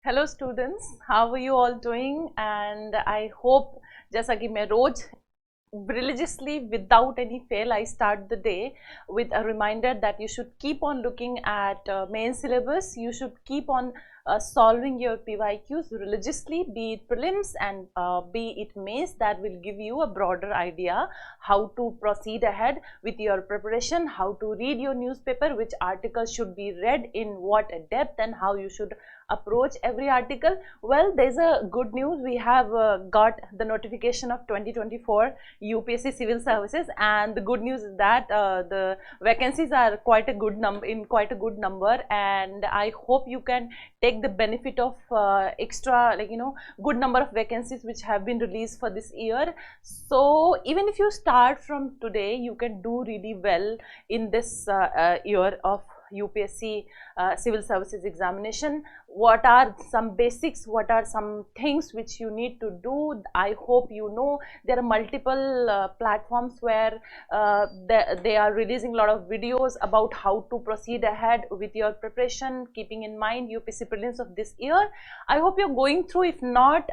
Hello students, how are you all doing? And I hope जैसा कि मैं रोज religiously without any fail I start the day with a reminder that you should keep on looking at main syllabus. You should keep on solving your PYQs religiously, be it prelims and be it mains. That will give you a broader idea how to proceed ahead with your preparation, how to read your newspaper, which articles should be read in what depth, and how you should approach every article. Well, there's a good news. We have got the notification of 2024 UPSC Civil Services, and the good news is that the vacancies are quite a good number, and I hope you can take the benefit of extra, good number of vacancies which have been released for this year. So even if you start from today, you can do really well in this year of UPSC Civil Services Examination. What are some basics, what are some things which you need to do? I hope you know there are multiple platforms where they are releasing a lot of videos about how to proceed ahead with your preparation, keeping in mind UPSC prelims of this year. I hope you're going through. If not,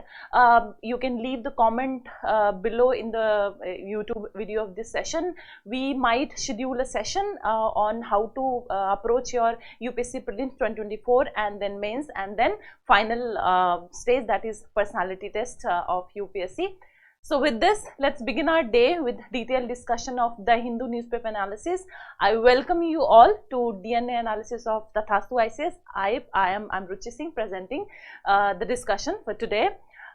you can leave the comment below in the YouTube video of this session. We might schedule a session on how to approach your UPSC prelims 2024 and then mains, and then final stage, that is personality test of UPSC. So with this, let's begin our day with detailed discussion of the Hindu newspaper analysis. I welcome you all to DNA analysis of Tathastu-ICS. I'm Ruchi Singh presenting the discussion for today.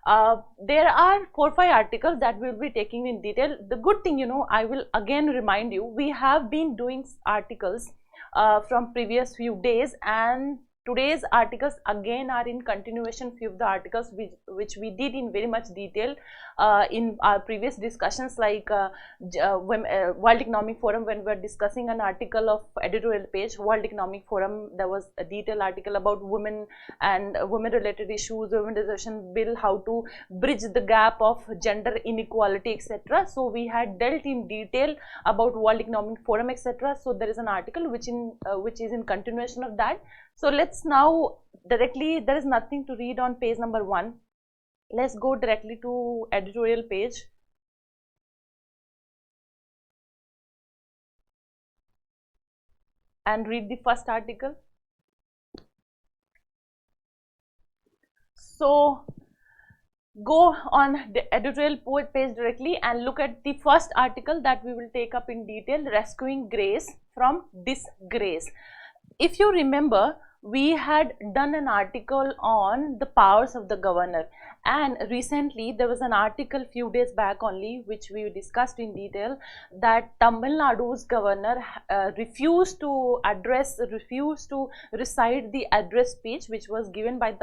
There are 4 or 5 articles that we'll be taking in detail. The good thing, I will again remind you, we have been doing articles from previous few days, and today's articles again are in continuation few of the articles which we did in very much detail in our previous discussions, like World Economic Forum. When we were discussing an article of editorial page, World Economic Forum, there was a detailed article about women and women related issues, women reservation bill, how to bridge the gap of gender inequality, etc. So we had dealt in detail about World Economic Forum, etc. So there is an article which is in continuation of that. So let's now directly, there is nothing to read on page number 1. Let's go directly to editorial page. And read the first article. So go on the editorial page directly and look at the first article that we will take up in detail, Rescuing Grace from Disgrace. If you remember, we had done an article on the powers of the governor, and recently there was an article few days back only which we discussed in detail, that Tamil Nadu's governor refused to recite the address speech which was given by the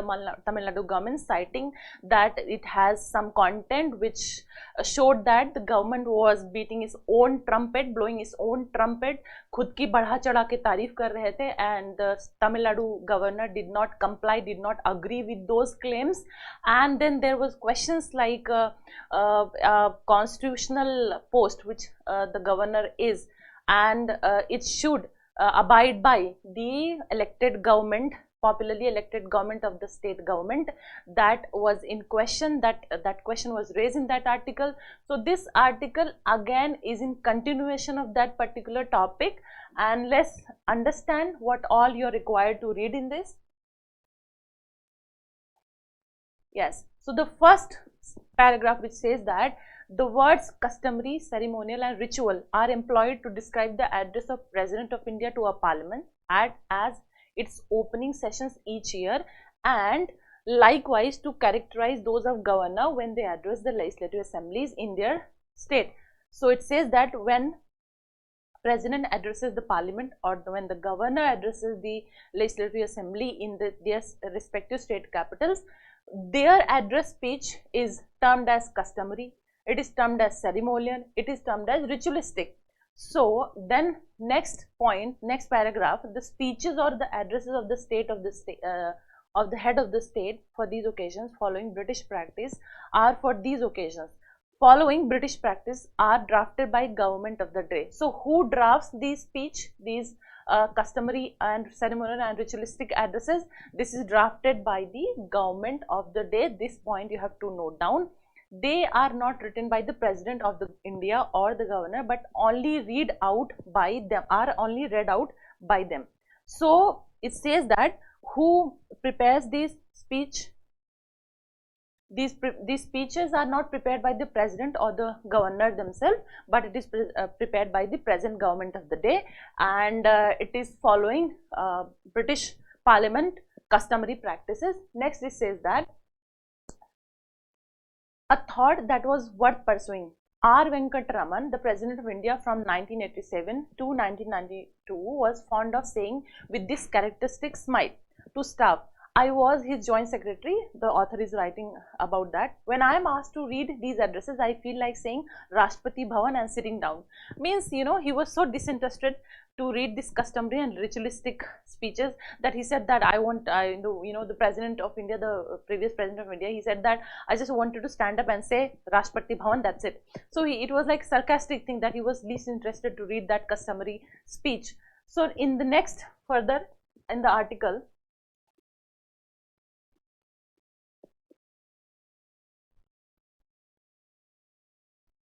Tamil Nadu government, citing that it has some content which showed that the government was beating its own trumpet, blowing its own trumpet, खुद की बढ़ा चढ़ा के तारीफ कर रहे थे, and the Tamil Nadu governor did not comply, did not agree with those claims. And then there was questions like constitutional post which the governor is, and it should abide by the elected government, popularly elected government of the state government. That was in question, that question was raised in that article. So this article again is in continuation of that particular topic, and let's understand what all you're required to read in this. Yes, so the first paragraph which says that the words customary, ceremonial and ritual are employed to describe the address of President of India to a parliament as its opening sessions each year, and likewise to characterize those of governor when they address the legislative assemblies in their state. So it says that when president addresses the parliament, or when the governor addresses the legislative assembly in their respective state capitals, their address speech is termed as customary, it is termed as ceremonial, it is termed as ritualistic. So then next point, next paragraph, the speeches or the addresses of the state of the head of the state for these occasions following British practice are for these occasions. Following British practice are drafted by government of the day. So who drafts these speech, these customary and ceremonial and ritualistic addresses. This is drafted by the government of the day. This point you have to note down. They are not written by the President of the India or the governor, but only read out by them, are only read out by them. So it says that who prepares this speech? These speeches are not prepared by the President or the governor themselves, but it is prepared by the present government of the day, and it is following British Parliament customary practices. Next it says that a thought that was worth pursuing. R. Venkataraman, the President of India from 1987 to 1992, was fond of saying with this characteristic smile to staff, I was his joint secretary. The author is writing about that. When I am asked to read these addresses, I feel like saying Rashtrapati Bhavan and sitting down. Means, you know, he was so disinterested to read this customary and ritualistic speeches that he said that the President of India, the previous President of India, he said that I just wanted to stand up and say Rashtrapati Bhavan, that's it. So it was like sarcastic thing that he was least interested to read that customary speech. So in the next further in the article,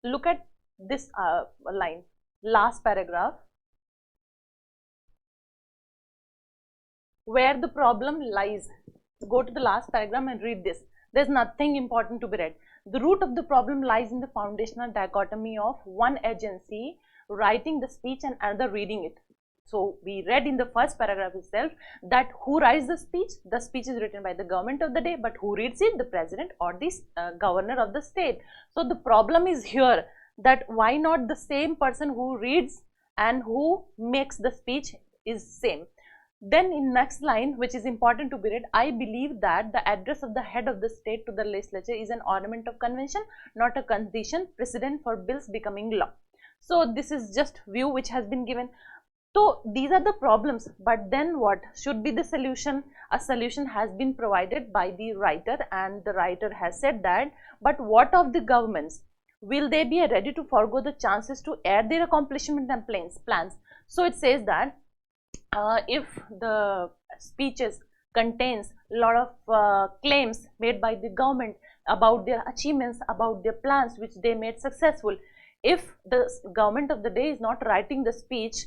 look at this line, last paragraph, where the problem lies. Go to the last paragraph and read this. There is nothing important to be read. The root of the problem lies in the foundational dichotomy of one agency writing the speech and another reading it. So we read in the first paragraph itself that who writes the speech? The speech is written by the government of the day, but who reads it? The President or the governor of the state. So the problem is here that why not the same person who reads and who makes the speech is same. Then in next line, which is important to be read, I believe that the address of the head of the state to the legislature is an ornament of convention, not a condition precedent for bills becoming law. So this is just view which has been given. So these are the problems, but then what should be the solution? A solution has been provided by the writer, and the writer has said that, but what of the governments? Will they be ready to forego the chances to add their accomplishment and plans? So it says that if the speeches contains a lot of claims made by the government about their achievements, about their plans which they made successful, if the government of the day is not writing the speech,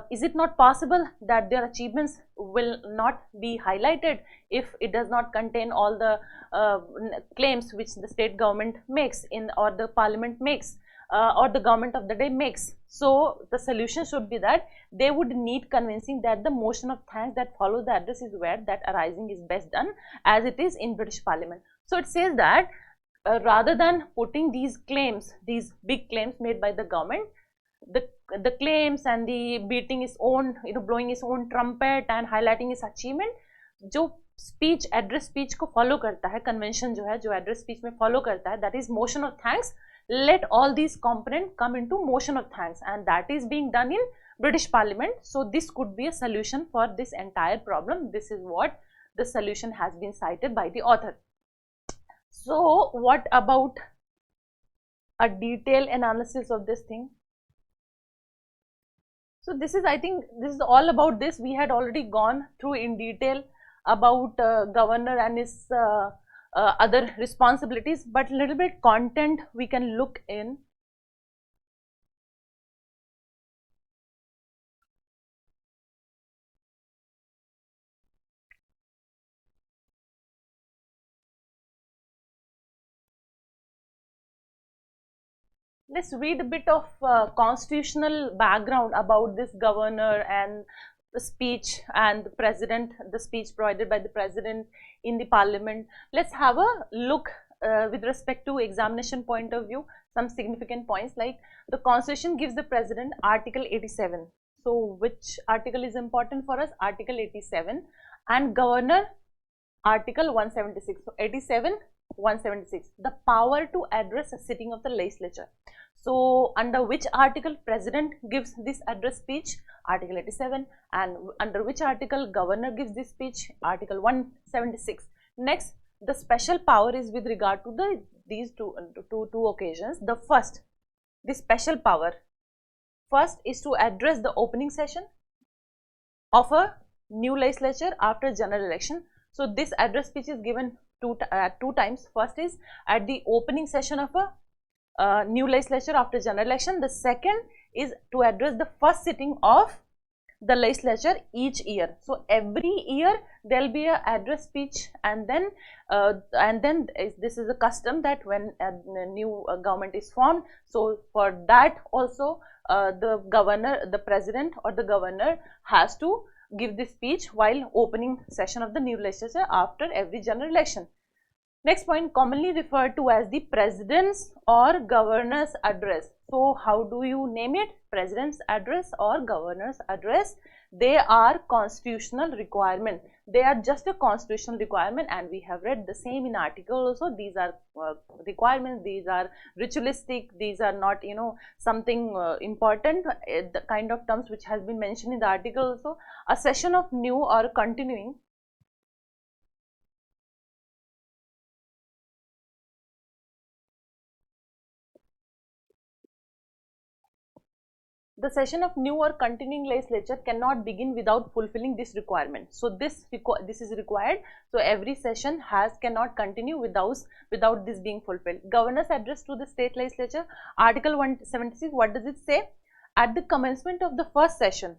is it not possible that their achievements will not be highlighted if it does not contain all the claims which the state government makes or the parliament makes or the government of the day makes? So the solution should be that they would need convincing that the motion of thanks that follows the address is where that arising is best done, as it is in British Parliament. So it says that rather than putting these claims, these big claims made by the government, the claims and the beating his own, blowing his own trumpet and highlighting his achievement, जो speech, address speech को follow करता है, convention जो है, जो address speech में follow करता है, that is motion of thanks. Let all these components come into motion of thanks, and that is being done in British Parliament. So this could be a solution for this entire problem. This is what the solution has been cited by the author. So what about a detailed analysis of this thing? So this is, I think this is all about this. We had already gone through in detail about governor and his other responsibilities, but a little bit content we can look in. Let's read a bit of constitutional background about this governor and the speech and the president, the speech provided by the president in the parliament. Let's have a look with respect to examination point of view, some significant points, like the constitution gives the president article 87. So which article is important for us? Article 87, and governor article 176. So 87, 176, the power to address a sitting of the legislature. So under which article president gives this address speech? Article 87. And under which article governor gives this speech? Article 176. Next, the special power is with regard to these two occasions. The first, the special power, first is to address the opening session, of a new legislature after general election. So this address speech is given two times. First is at the opening session of a new legislature after general election. The second is to address the first sitting of the legislature each year. So every year there will be a address speech, and then this is a custom that when a new government is formed, so for that also the governor, the president or the governor has to give this speech while opening session of the new legislature after every general election. Next point, commonly referred to as the president's or governor's address. So how do you name it? President's address or governor's address. They are constitutional requirement. They are just a constitutional requirement, and we have read the same in article also. These are requirements, these are ritualistic, these are not, you know, something important, the kind of terms which has been mentioned in the article also. A session of new or continuing. The session of new or continuing legislature cannot begin without fulfilling this requirement. So this is required. So every session cannot continue without this being fulfilled. Governor's address to the state legislature. Article 176. What does it say? At the commencement of the first session,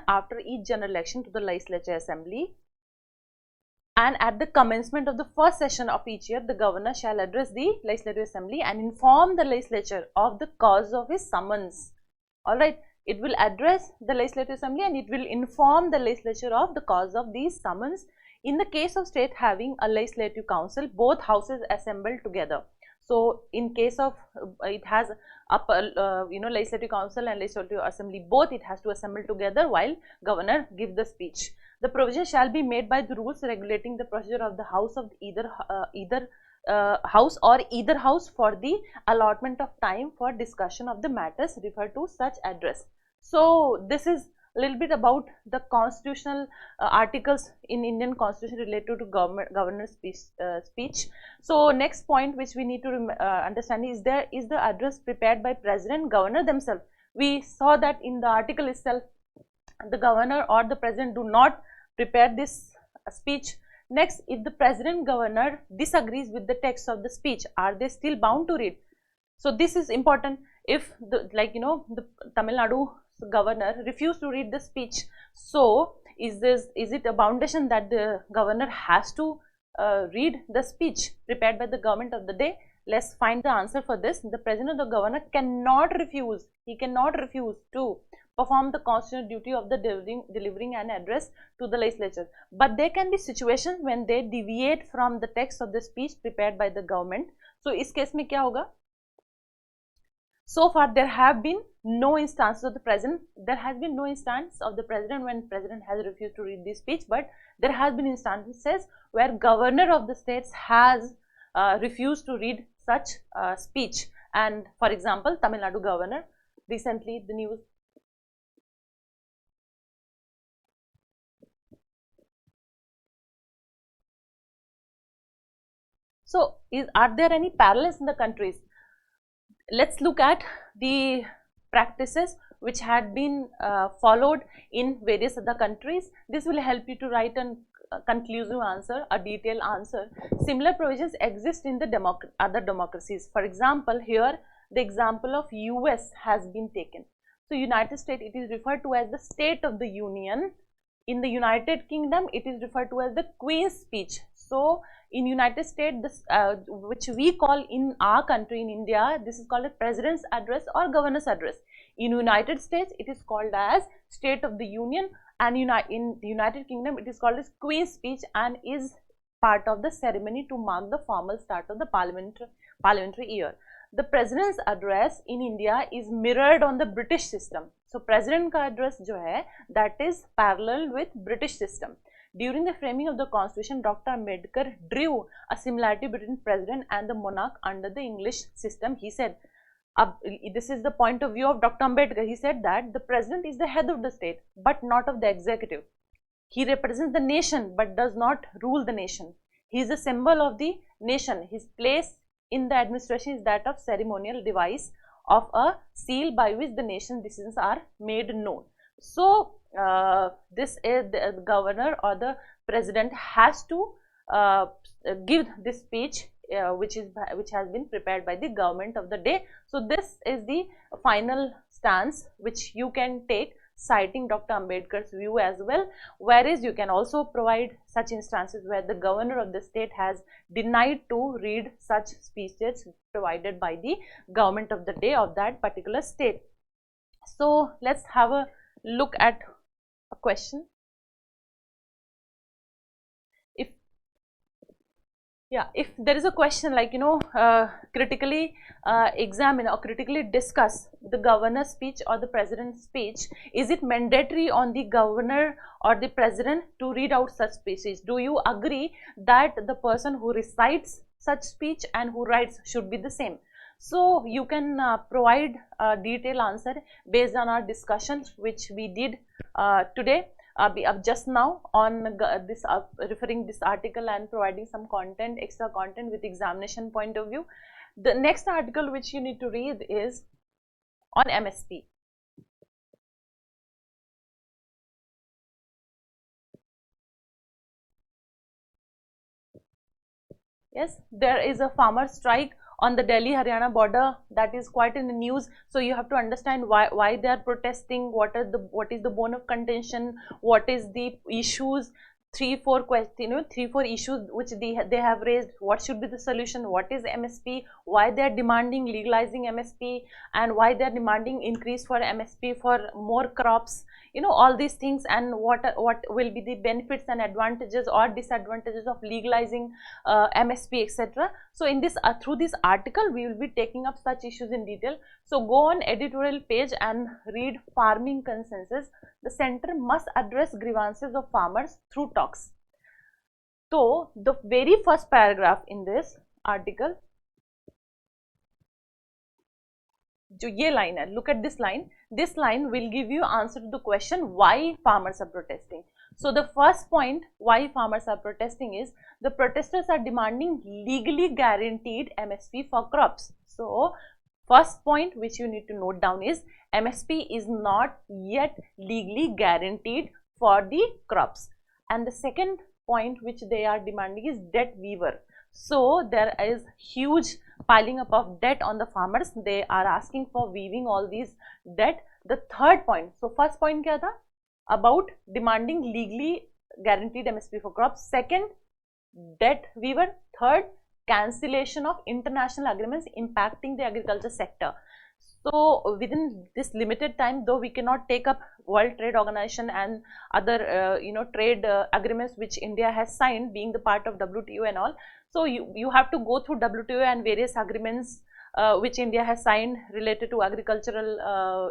after each general election to the legislature assembly, and at the commencement of the first session of each year, the governor shall address the legislative assembly and inform the legislature of the cause of his summons. Alright, it will address the legislative assembly and it will inform the legislature of the cause of these summons. In the case of state having a legislative council, both houses assembled together. So in case of it has legislative council and legislative assembly, both it has to assemble together while governor gives the speech. The provision shall be made by the rules regulating the procedure of the house of either house for the allotment of time for discussion of the matters referred to such address. So this is a little bit about the constitutional articles in Indian Constitution related to governor's speech. So next point which we need to understand is the address prepared by president, governor themselves. We saw that in the article itself, the governor or the president do not prepare this speech. Next, if the president governor disagrees with the text of the speech, are they still bound to read? So this is important. If the Tamil Nadu governor refused to read the speech, so is it a foundation that the governor has to read the speech prepared by the government of the day? Let's find the answer for this. The president or the governor cannot refuse. He cannot refuse to perform the constitutional duty of the delivering an address to the legislature. But there can be situations when they deviate from the text of the speech prepared by the government. So इस case में क्या होगा? So far there have been no instances of the president. There has been no instance of the president when president has refused to read this speech, but there has been instances where governor of the states has refused to read such speech. And for example, Tamil Nadu governor, recently the news. So are there any parallels in the countries? Let's look at the practices which had been followed in various other countries. This will help you to write a conclusive answer, a detailed answer. Similar provisions exist in the other democracies. For example, here the example of US has been taken. So United States, it is referred to as the State of the Union. In the United Kingdom, it is referred to as the Queen's Speech. So in United States, this which we call in our country, in India, this is called a President's Address or Governor's Address. In United States, it is called as State of the Union, and in the United Kingdom, it is called as Queen's Speech and is part of the ceremony to mark the formal start of the parliamentary year. The President's Address in India is mirrored on the British system. So President का address जो है, that is parallel with British system. During the framing of the Constitution, Dr. Ambedkar drew a similarity between President and the monarch under the English system. He said, this is the point of view of Dr. Ambedkar. He said that the President is the head of the state, but not of the executive. He represents the nation, but does not rule the nation. He is a symbol of the nation. His place in the administration is that of ceremonial device of a seal by which the nation's decisions are made known. So this is the governor or the president has to give this speech which has been prepared by the government of the day. So this is the final stance which you can take, citing Dr. Ambedkar's view as well, whereas you can also provide such instances where the governor of the state has denied to read such speeches provided by the government of the day of that particular state. So let's have a look at a question. If there is a question like, critically examine or critically discuss the governor's speech or the president's speech, is it mandatory on the governor or the president to read out such speeches? Do you agree that the person who recites such speech and who writes should be the same? So you can provide a detailed answer based on our discussions which we did today. Just now on this referring this article and providing some content, extra content with examination point of view. The next article which you need to read is on MSP. Yes, there is a farmer strike on the Delhi-Haryana border that is quite in the news. So you have to understand why they are protesting, what is the bone of contention, what is the issues, three, four issues which they have raised, what should be the solution, what is MSP, why they are demanding legalizing MSP, and why they are demanding increase for MSP for more crops, all these things, and what will be the benefits and advantages or disadvantages of legalizing MSP, etc. So in this through this article we will be taking up such issues in detail. So go on editorial page and read farming consensus. The center must address grievances of farmers through talks. So the very first paragraph in this article, जो ये line है, look at this line. This line will give you answer to the question why farmers are protesting. So the first point why farmers are protesting is the protesters are demanding legally guaranteed MSP for crops. So first point which you need to note down is MSP is not yet legally guaranteed for the crops. And the second point which they are demanding is debt waiver. So there is huge piling up of debt on the farmers. They are asking for waiving all these debt. The third point, so first point kya tha? About demanding legally guaranteed MSP for crops. Second, debt waiver. Third, cancellation of international agreements impacting the agriculture sector. So within this limited time, though we cannot take up World Trade Organization and other trade agreements which India has signed, being the part of WTO and all. So you have to go through WTO and various agreements which India has signed related to agricultural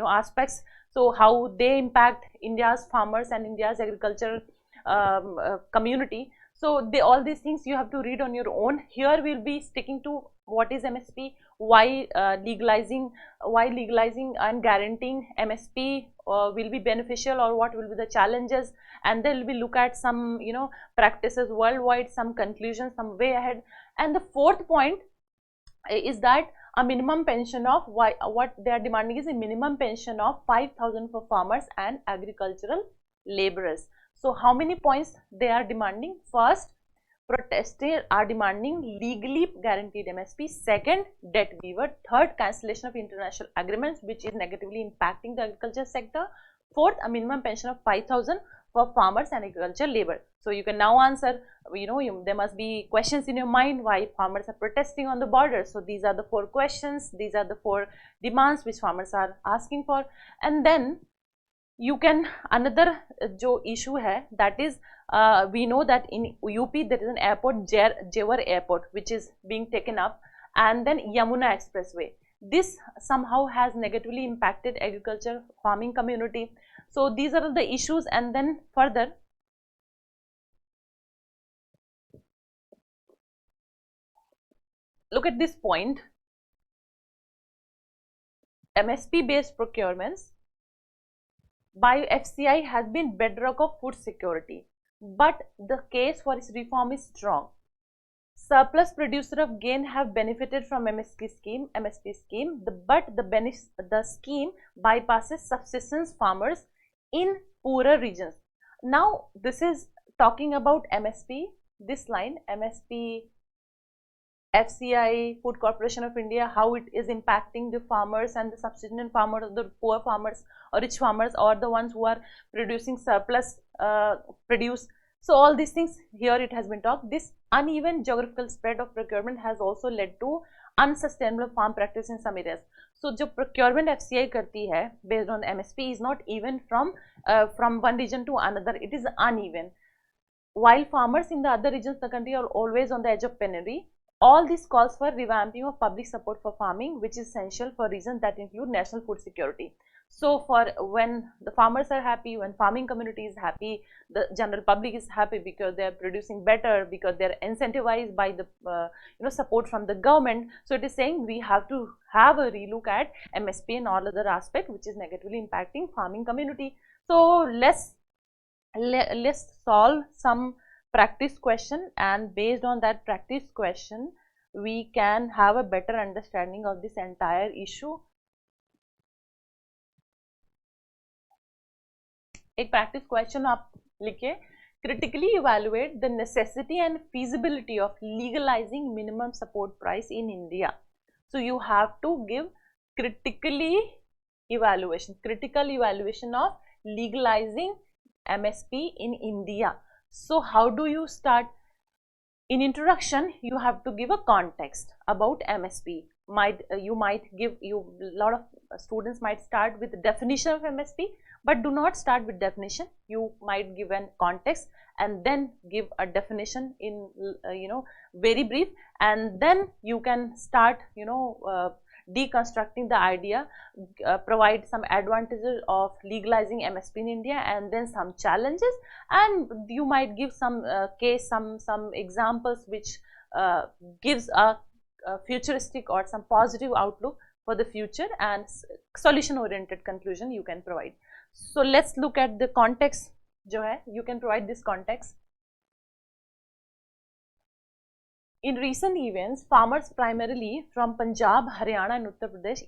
aspects. So how they impact India's farmers and India's agricultural community. So all these things you have to read on your own. Here we'll be sticking to what is MSP, why legalizing and guaranteeing MSP will be beneficial, or what will be the challenges, and then we'll look at some practices worldwide, some conclusions, some way ahead. And the fourth point is that a minimum pension of what they are demanding is a minimum pension of 5,000 for farmers and agricultural laborers. So how many points they are demanding? First, protesters are demanding legally guaranteed MSP. Second, debt waiver. Third, cancellation of international agreements which is negatively impacting the agriculture sector. Fourth, a minimum pension of 5,000 for farmers and agricultural labor. So you can now answer, there must be questions in your mind why farmers are protesting on the border. So these are the four questions, these are the four demands which farmers are asking for. And then you can, another issue hai, that is we know that in UP there is an airport, Jewar airport, which is being taken up, and then Yamuna expressway. This somehow has negatively impacted agriculture farming community. So these are the issues. And then further, look at this point, MSP based procurements by FCI has been bedrock of food security, but the case for its reform is strong. Surplus producer of gain have benefited from MSP scheme, but the scheme bypasses subsistence farmers, in poorer regions. Now this is talking about MSP, this line MSP, FCI, Food Corporation of India, how it is impacting the farmers and the subsistence farmers, the poor farmers or rich farmers, or the ones who are producing surplus produce. So all these things here it has been talked. This uneven geographical spread of procurement has also led to unsustainable farm practice in some areas. So जो procurement FCI करती है based on MSP is not even from one region to another. It is uneven. While farmers in the other regions of the country are always on the edge of penury, all this calls for revamping of public support for farming, which is essential for reasons that include national food security. So for when the farmers are happy, when farming community is happy, the general public is happy because they are producing better, because they are incentivized by the support from the government. So it is saying we have to have a relook at MSP and all other aspects which is negatively impacting farming community. So let's solve some practice question, and based on that practice question we can have a better understanding of this entire issue. एक practice question आप लिखिए, critically evaluate the necessity and feasibility of legalizing minimum support price in India. So you have to give critical evaluation of legalizing MSP in India. So how do you start? In introduction you have to give a context about MSP. You might give, a lot of students might start with the definition of MSP, but do not start with definition. You might give an context and then give a definition in very brief, and then you can start deconstructing the idea, provide some advantages of legalizing MSP in India, and then some challenges, and you might give some case, some examples which gives a futuristic or some positive outlook for the future, and solution oriented conclusion you can provide. So let's look at the context जो है, you can provide this context. In recent events, farmers primarily from Punjab, Haryana and Uttar Pradesh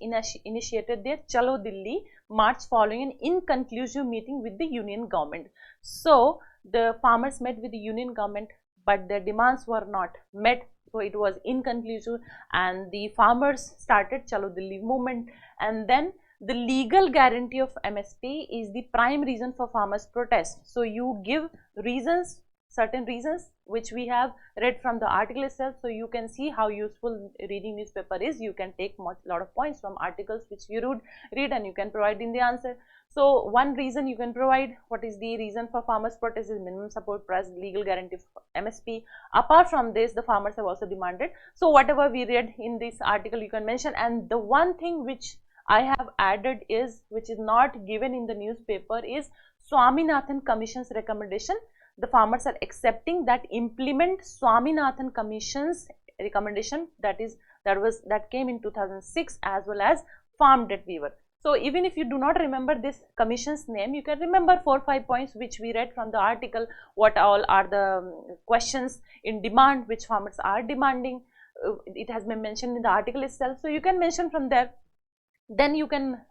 initiated their Chalo Delhi march following an inconclusive meeting with the union government. So the farmers met with the union government, but their demands were not met. So it was inconclusive, and the farmers started Chalo Delhi movement. And then the legal guarantee of MSP is the prime reason for farmers' protest. So you give reasons, certain reasons which we have read from the article itself. So you can see how useful reading newspaper is. You can take lot of points from articles which you read and you can provide in the answer. So one reason you can provide, what is the reason for farmers protest, is minimum support price, legal guarantee for MSP. Apart from this, the farmers have also demanded. So whatever we read in this article you can mention. And the one thing which I have added is, which is not given in the newspaper, is Swaminathan Commission's recommendation. The farmers are accepting that implement Swaminathan Commission's recommendation, that came in 2006, as well as farm debt waiver. So even if you do not remember this commission's name, you can remember 4 or 5 points which we read from the article. What all are the questions in demand which farmers are demanding? It has been mentioned in the article itself. So you can mention from there. Then you can,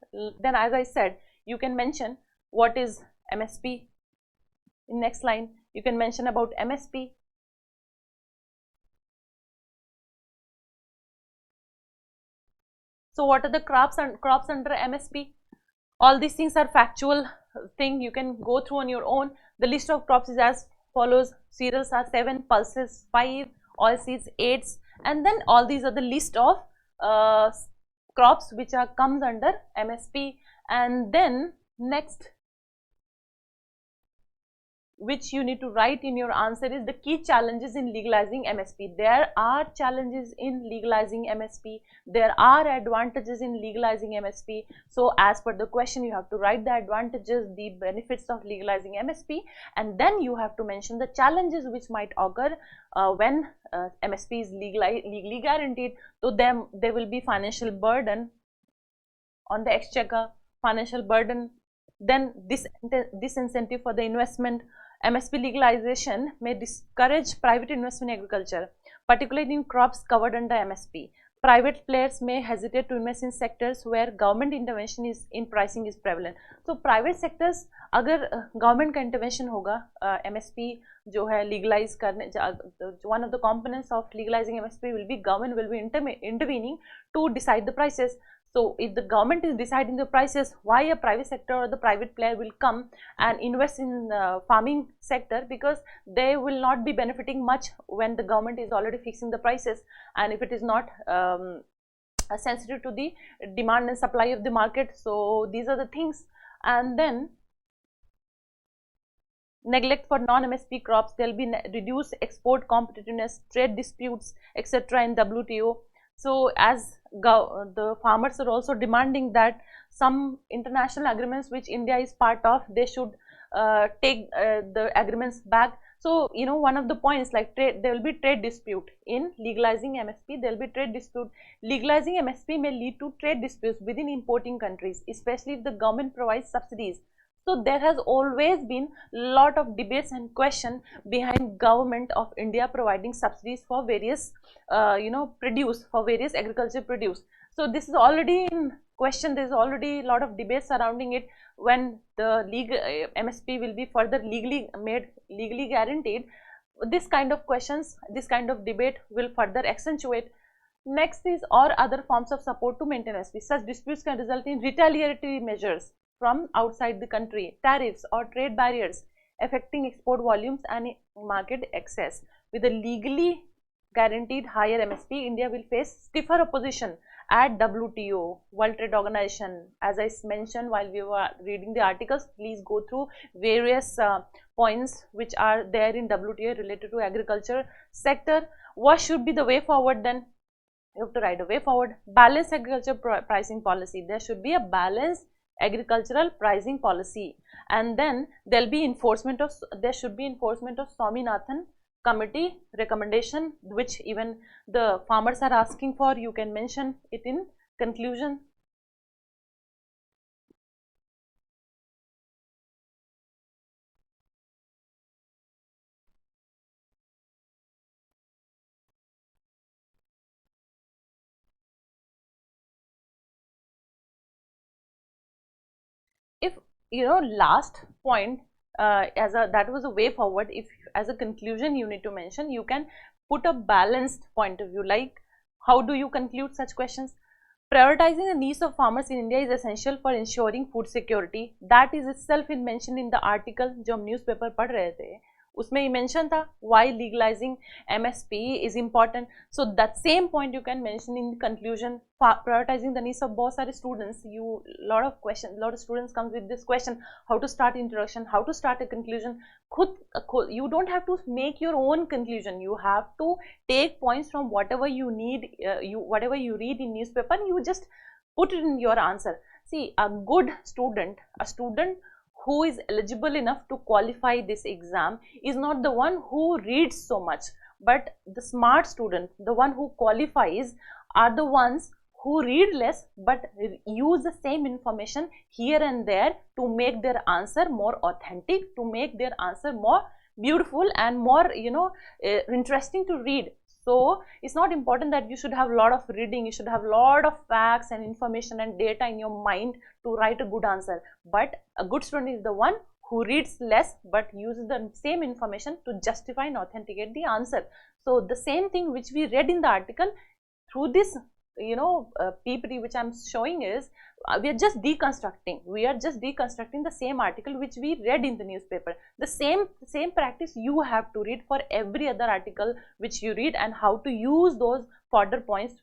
as I said, you can mention what is MSP. In next line you can mention about MSP. So what are the crops under MSP? All these things are factual thing, you can go through on your own. The list of crops is as follows: cereals are 7, pulses 5, oilseeds 8, and then all these are the list of crops which comes under MSP. And then next, which you need to write in your answer, is the key challenges in legalizing MSP. There are challenges in legalizing MSP. There are advantages in legalizing MSP. So as per the question, you have to write the advantages, the benefits of legalizing MSP, and then you have to mention the challenges which might occur when MSP is legally guaranteed. So there will be financial burden on the exchequer, financial burden, then disincentive for the investment. MSP legalization may discourage private investment in agriculture, particularly in crops covered under MSP. private players may hesitate to invest in sectors where government intervention is in pricing is prevalent. So private sectors, अगर government का intervention होगा, MSP जो है legalize करने, one of the components of legalizing MSP will be government will be intervening to decide the prices. So if the government is deciding the prices, why a private sector or the private player will come and invest in farming sector? Because they will not be benefiting much when the government is already fixing the prices, and if it is not sensitive to the demand and supply of the market. So these are the things. And then neglect for non-MSP crops, there will be reduced export competitiveness, trade disputes, etc. in WTO. So as the farmers are also demanding that some international agreements which India is part of, they should take the agreements back. So you know, one of the points, like trade, there will be trade dispute in legalizing MSP. There will be trade dispute. Legalizing MSP may lead to trade disputes within importing countries, especially if the government provides subsidies. So there has always been lot of debates and question behind government of India providing subsidies for various produce, for various agriculture produce. So this is already in question. There is already a lot of debate surrounding it. When the MSP will be further legally made, legally guaranteed, this kind of questions, this kind of debate will further accentuate. Next is or other forms of support to maintain MSP. Such disputes can result in retaliatory measures from outside the country, tariffs or trade barriers affecting export volumes and market access. With a legally guaranteed higher MSP, India will face stiffer opposition at WTO, World Trade Organization. As I mentioned while we were reading the articles, please go through various points which are there in WTO related to agriculture sector. What should be the way forward then? You have to write a way forward. Balanced agriculture pricing policy. There should be a balanced agricultural pricing policy, and then there will be enforcement of, there should be enforcement of Swaminathan committee recommendation, which even the farmers are asking for. You can mention it in conclusion. If you know, last point, that was a way forward. If as a conclusion you need to mention, you can put a balanced point of view, like how do you conclude such questions? Prioritizing the needs of farmers in India is essential for ensuring food security. That is itself in mentioned in the article जो हम newspaper पढ़ रहे थे, उसमें ये mention था why legalizing MSP is important. So that same point you can mention in the conclusion. Prioritizing the needs of बहुत सारे students, lot of students comes with this question, how to start introduction, how to start a conclusion. You don't have to make your own conclusion. You have to take points from whatever you need, whatever you read in newspaper, you just put it in your answer. See, a good student, a student who is eligible enough to qualify this exam is not the one who reads so much, but the smart student, the one who qualifies, are the ones who read less but use the same information here and there to make their answer more authentic, to make their answer more beautiful and more interesting to read. So it's not important that you should have a lot of reading, you should have a lot of facts and information and data in your mind to write a good answer. But a good student is the one who reads less but uses the same information to justify and authenticate the answer. So the same thing which we read in the article, through this PPT which I'm showing is, we are just deconstructing. We are just deconstructing the same article which we read in the newspaper. The same practice you have to read for every other article which you read, and how to use those further points,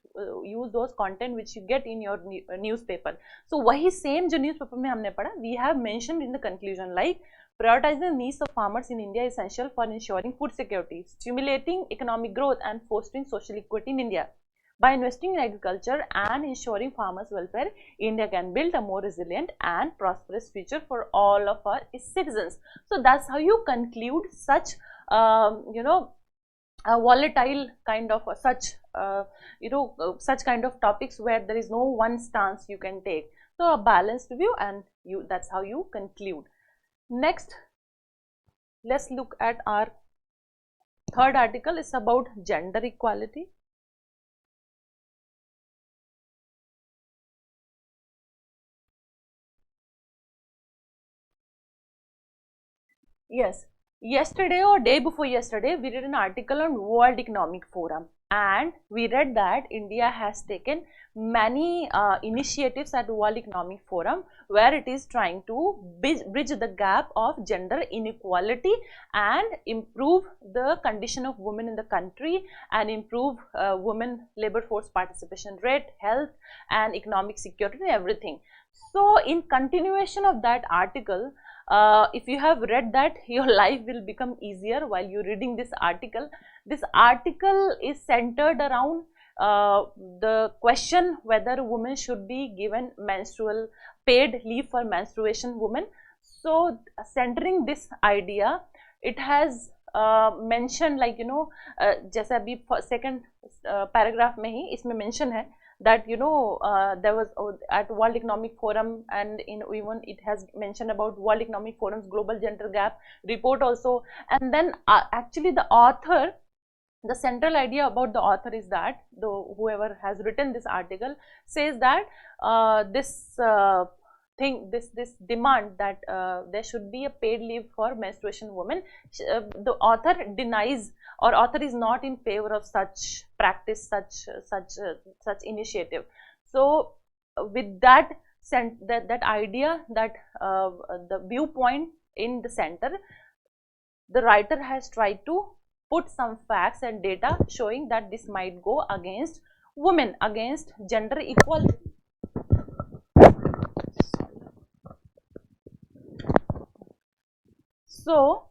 use those content which you get in your newspaper. So वही same जो newspaper में हमने पढ़ा, we have mentioned in the conclusion, like prioritizing the needs of farmers in India is essential for ensuring food security, stimulating economic growth and fostering social equity in India. By investing in agriculture and ensuring farmers' welfare, India can build a more resilient and prosperous future for all of our citizens. So that's how you conclude such, a volatile kind of such kind of topics where there is no one stance you can take. So a balanced view, and that's how you conclude. Next, let's look at our third article. Is about gender equality. Yes, yesterday or day before yesterday, we read an article on World Economic Forum, and we read that India has taken many initiatives at World Economic Forum where it is trying to bridge the gap of gender inequality and improve the condition of women in the country and improve women labor force participation rate, health and economic security and everything. So, in continuation of that article, if you have read that, your life will become easier while you're reading this article. This article is centered around the question whether women should be given menstrual paid leave for menstruation women. So, centering this idea, it has mentioned, like, you know, जैसे अभी second paragraph में ही इसमें mention है that, you know, there was at World Economic Forum, and in even it has mentioned about World Economic Forum's Global Gender Gap report also. And then actually the author, the central idea about the author is that whoever has written this article says that this demand that there should be a paid leave for menstruation women, the author denies, or author is not in favor of such practice, such initiative. So with that idea, that the viewpoint in the center, the writer has tried to put some facts and data showing that this might go against women, against gender equality. So,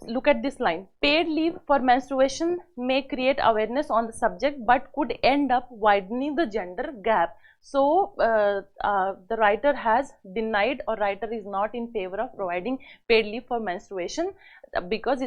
look at this line: paid leave for menstruation may create awareness on the subject but could end up widening the gender gap. So, the writer has denied, or writer is not in favor of providing paid leave for menstruation because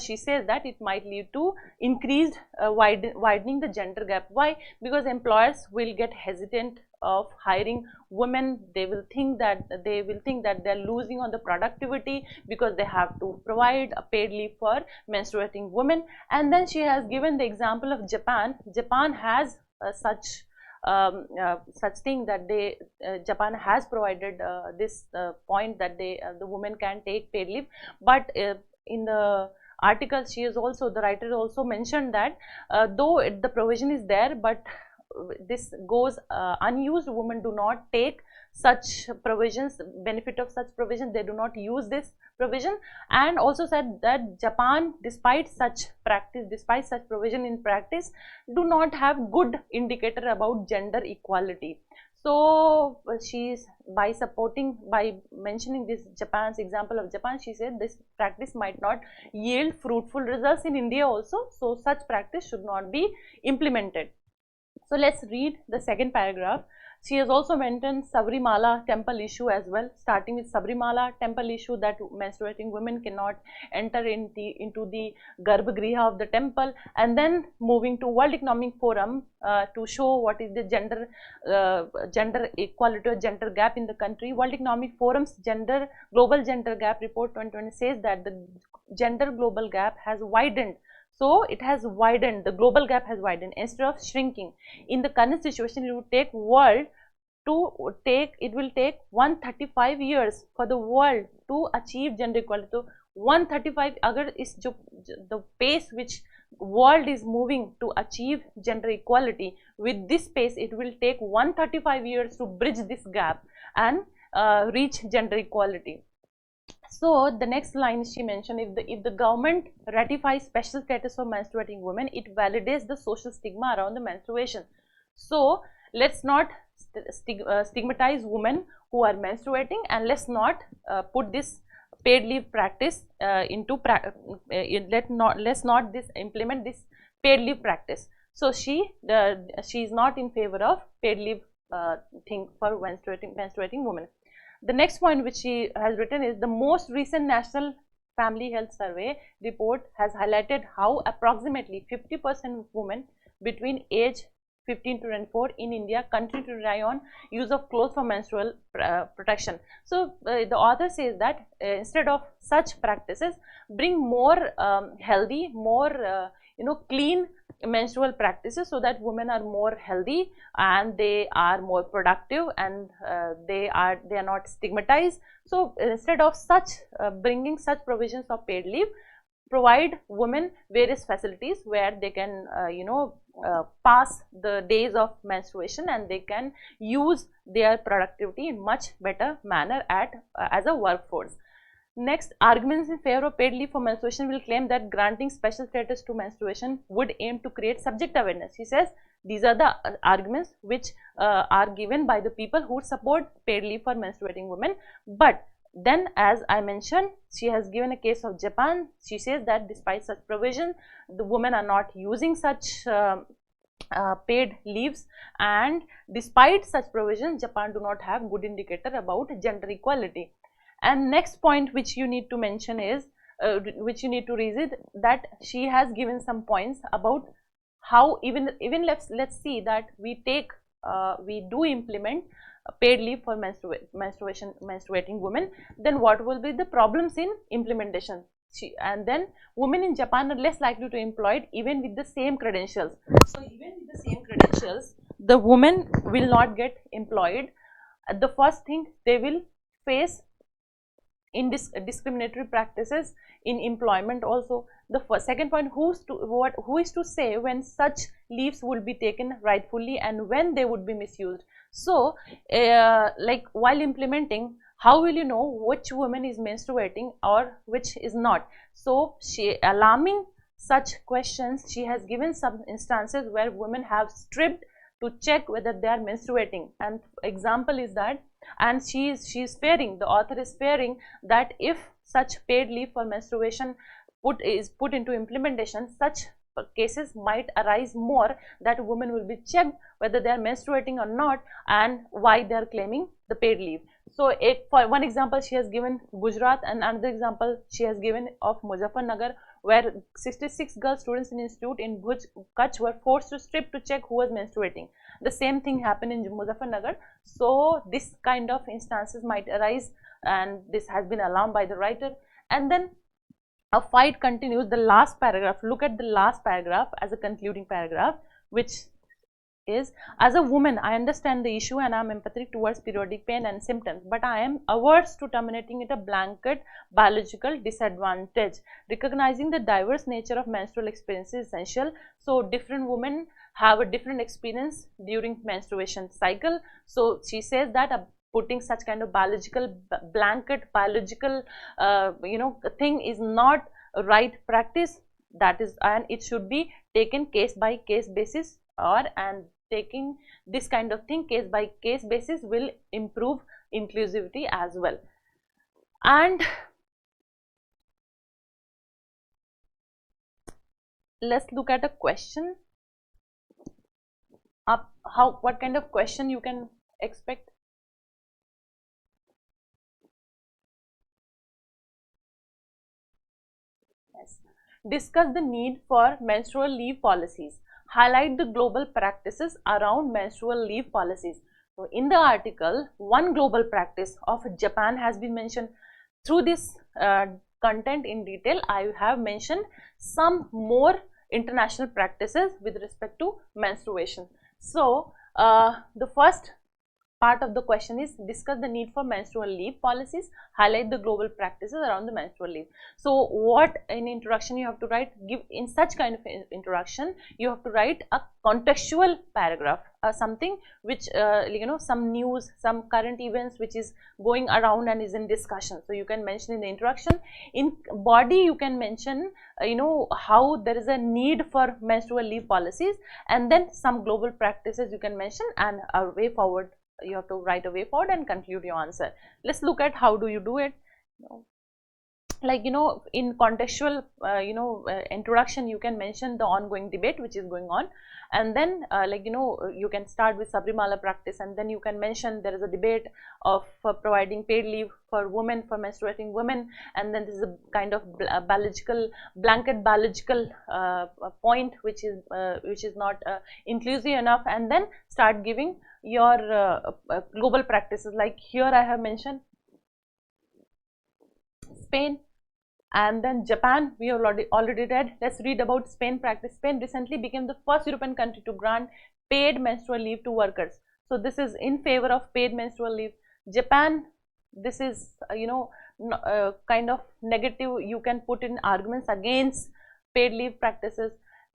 she says that it might lead to increased widening the gender gap. Why? Because employers will get hesitant of hiring women. They will think that they are losing on the productivity because they have to provide a paid leave for menstruating women. And then she has given the example of Japan. Japan has such thing that Japan has provided this point that the women can take paid leave. But in the article, the writer also mentioned that though the provision is there, but this goes unused. Women do not take such provisions, benefit of such provision. They do not use this provision, and also said that Japan, despite such provision in practice, do not have good indicator about gender equality. So by mentioning this Japan's example of Japan, she said this practice might not yield fruitful results in India also. So such practice should not be implemented. So let's read the second paragraph. She has also mentioned Sabrimala temple issue as well, starting with Sabrimala temple issue, that menstruating women cannot enter into the Garbhagriha of the temple, and then moving to World Economic Forum to show what is the gender equality or gender gap in the country. World Economic Forum's Global Gender Gap Report 2020 says that the gender global gap has widened. So it has widened, the global gap has widened instead of shrinking. In the current situation, it will take 135 years for the world to achieve gender equality. So 135, agar is the pace which world is moving to achieve gender equality, with this pace it will take 135 years to bridge this gap and reach gender equality. So the next line she mentioned, if the government ratifies special status for menstruating women, it validates the social stigma around the menstruation. So let's not stigmatize women who are menstruating, and let's not put this paid leave practice into let's not implement this paid leave practice. So she is not in favor of paid leave thing for menstruating women. The next point which she has written is the most recent National Family Health Survey report has highlighted how approximately 50% of women between age 15 to 24 in India continue to rely on use of clothes for menstrual protection. So the author says that instead of such practices, bring more healthy, more clean menstrual practices so that women are more healthy and they are more productive, and they are not stigmatized. So instead of such bringing such provisions of paid leave, provide women various facilities where they can pass the days of menstruation, and they can use their productivity in much better manner as a workforce. Next, arguments in favor of paid leave for menstruation will claim that granting special status to menstruation would aim to create subject awareness. She says these are the arguments which are given by the people who support paid leave for menstruating women. But then, as I mentioned, she has given a case of Japan. She says that despite such provision, the women are not using such paid leaves, and despite such provision, Japan do not have good indicator about gender equality. And next point which you need to mention is, which you need to raise it, that she has given some points about how even let's see that we do implement paid leave for menstruating women, then what will be the problems in implementation? And then women in Japan are less likely to employed even with the same credentials. So even with the same credentials, the women will not get employed. The first thing, they will face discriminatory practices in employment also. The second point, who is to say when such leaves will be taken rightfully and when they would be misused? So like while implementing, how will you know which woman is menstruating or which is not? So she alarming such questions, she has given some instances where women have stripped to check whether they are menstruating, and example is that, and she is fearing, the author is fearing that if such paid leave for menstruation is put into implementation, such cases might arise more, that women will be checked whether they are menstruating or not and why they are claiming the paid leave. So for one example she has given Gujarat, and another example she has given of Muzaffarnagar, where 66 girl students in institute in Bhuj, Kutch were forced to strip to check who was menstruating. The same thing happened in Muzaffarnagar. So this kind of instances might arise, and this has been alarmed by the writer. And then a fight continues. The last paragraph, look at the last paragraph as a concluding paragraph, which is, as a woman I understand the issue and I am empathetic towards periodic pain and symptoms, but I am averse to terminating it a blanket biological disadvantage. Recognizing the diverse nature of menstrual experience is essential. So different women have a different experience during menstruation cycle. So she says that putting such kind of blanket biological thing is not a right practice. That is, and it should be taken case by case basis, and taking this kind of thing case by case basis will improve inclusivity as well. And let's look at a question. What kind of question you can expect? Yes. Discuss the need for menstrual leave policies. Highlight the global practices around menstrual leave policies. So in the article, one global practice of Japan has been mentioned. Through this content in detail, I have mentioned some more international practices with respect to menstruation. So the first part of the question is, discuss the need for menstrual leave policies, highlight the global practices around the menstrual leave. So what in introduction you have to write, give in such kind of introduction you have to write a contextual paragraph, something which some news, some current events which is going around and is in discussion. So you can mention in the introduction. In body you can mention how there is a need for menstrual leave policies, and then some global practices you can mention, and a way forward. You have to write a way forward and conclude your answer. Let's look at how do you do it. In contextual introduction you can mention the ongoing debate which is going on, and then you can start with Sabrimala practice, and then you can mention there is a debate of providing paid leave for women, for menstruating women, and then this is a kind of blanket biological point which is not inclusive enough, and then start giving your global practices. Like here I have mentioned Spain, And then Japan, we have already read. Let's read about Spain practice. Spain recently became the first European country to grant paid menstrual leave to workers. So this is in favor of paid menstrual leave. Japan, this is kind of negative. You can put in arguments against paid leave practices.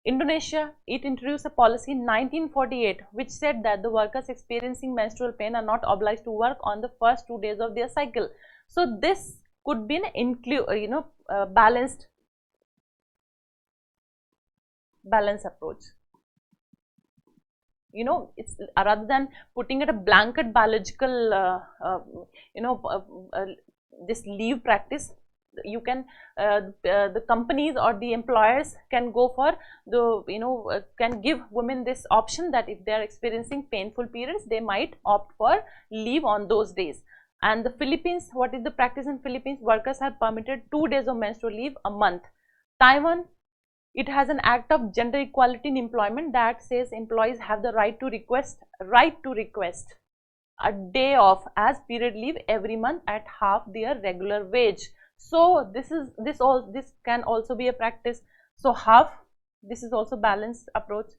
Indonesia, it introduced a policy in 1948 which said that the workers experiencing menstrual pain are not obliged to work on the first 2 days of their cycle. So this could be an balanced approach. It's rather than putting it a blanket biological this leave practice, you can the companies or the employers can go for the can give women this option that if they are experiencing painful periods, they might opt for leave on those days. And the Philippines, what is the practice in Philippines? Workers are permitted 2 days of menstrual leave a month. Taiwan, it has an act of gender equality in employment that says employees have the right to request a day off as period leave every month at half their regular wage. So this can also be a practice. So half, this is also balanced approach.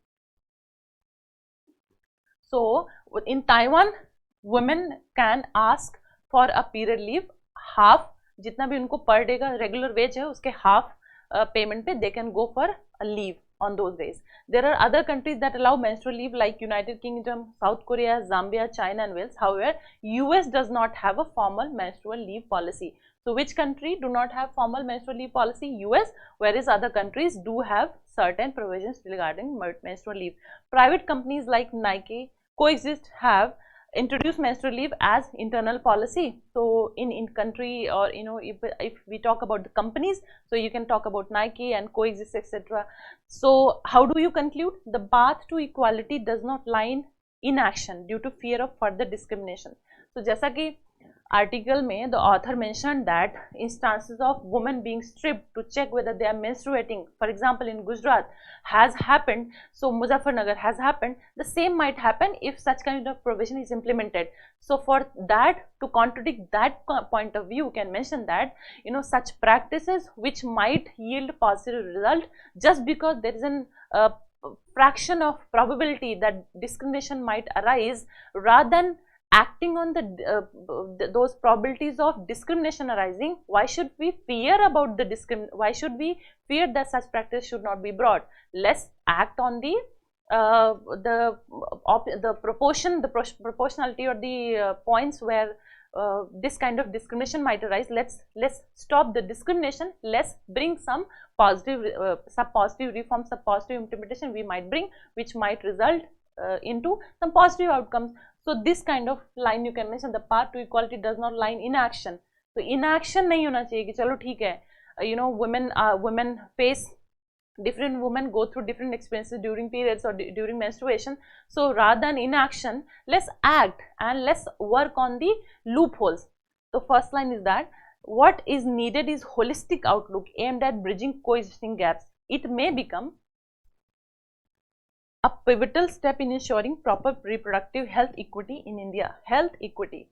So in Taiwan, women can ask for a period leave half, जितना भी उनको per day का regular wage है उसके half payment पे they can go for a leave on those days. There are other countries that allow menstrual leave like United Kingdom, South Korea, Zambia, China and Wales. However, US does not have a formal menstrual leave policy. So which country do not have formal menstrual leave policy? US, whereas other countries do have certain provisions regarding menstrual leave. Private companies like Nike, Coexist have introduced menstrual leave as internal policy. So in country, or if we talk about the companies, so you can talk about Nike and Coexist, etc. So how do you conclude? The path to equality does not lie in inaction due to fear of further discrimination. So जैसा कि article में the author mentioned that instances of women being stripped to check whether they are menstruating, for example in Gujarat, has happened. So Muzaffarnagar has happened. The same might happen if such kind of provision is implemented. So for that, to contradict that point of view, can mention that such practices which might yield positive result, just because there is an fraction of probability that discrimination might arise, rather than acting on those probabilities of discrimination arising, why should we fear about why should we fear that such practice should not be brought? Let's act on the proportionality or the points where this kind of discrimination might arise. Let's stop the discrimination. Let's bring some positive reforms, some positive implementation we might bring, which might result into some positive outcomes. So this kind of line you can mention, the path to equality does not lie in inaction. So inaction नहीं होना चाहिए कि चलो ठीक है, women face, different women go through different experiences during periods or during menstruation. So rather than inaction, let's act and let's work on the loopholes. The first line is that what is needed is holistic outlook aimed at bridging coexisting gaps. It may become a pivotal step in ensuring proper reproductive health equity in India. Health equity.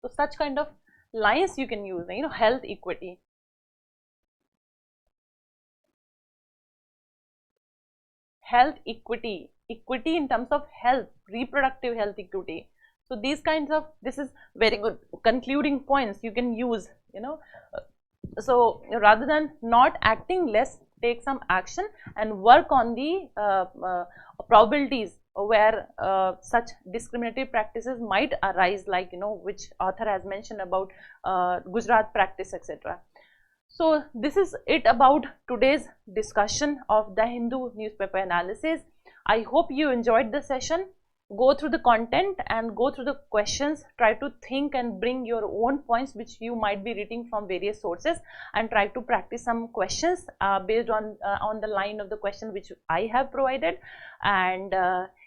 So such kind of lines you can use, health equity. Health equity. Equity in terms of health, reproductive health equity. So these kinds of, this is very good concluding points you can use, So rather than not acting, let's take some action and work on the probabilities where such discriminatory practices might arise, like which author has mentioned about Gujarat practice, etc. So this is it about today's discussion of the Hindu newspaper analysis. I hope you enjoyed the session. Go through the content and go through the questions. Try to think and bring your own points which you might be reading from various sources, and try to practice some questions based on the line of the question which I have provided. And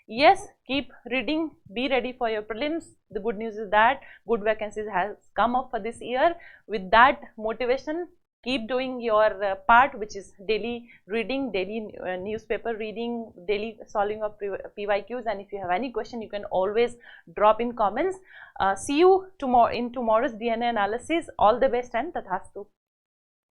yes, keep reading. Be ready for your prelims. The good news is that good vacancies has come up for this year. With that motivation, keep doing your part, which is daily reading, daily newspaper reading, daily solving of PYQs. And if you have any question, you can always drop in comments. See you tomorrow in tomorrow's DNA analysis. All the best and Tathastu.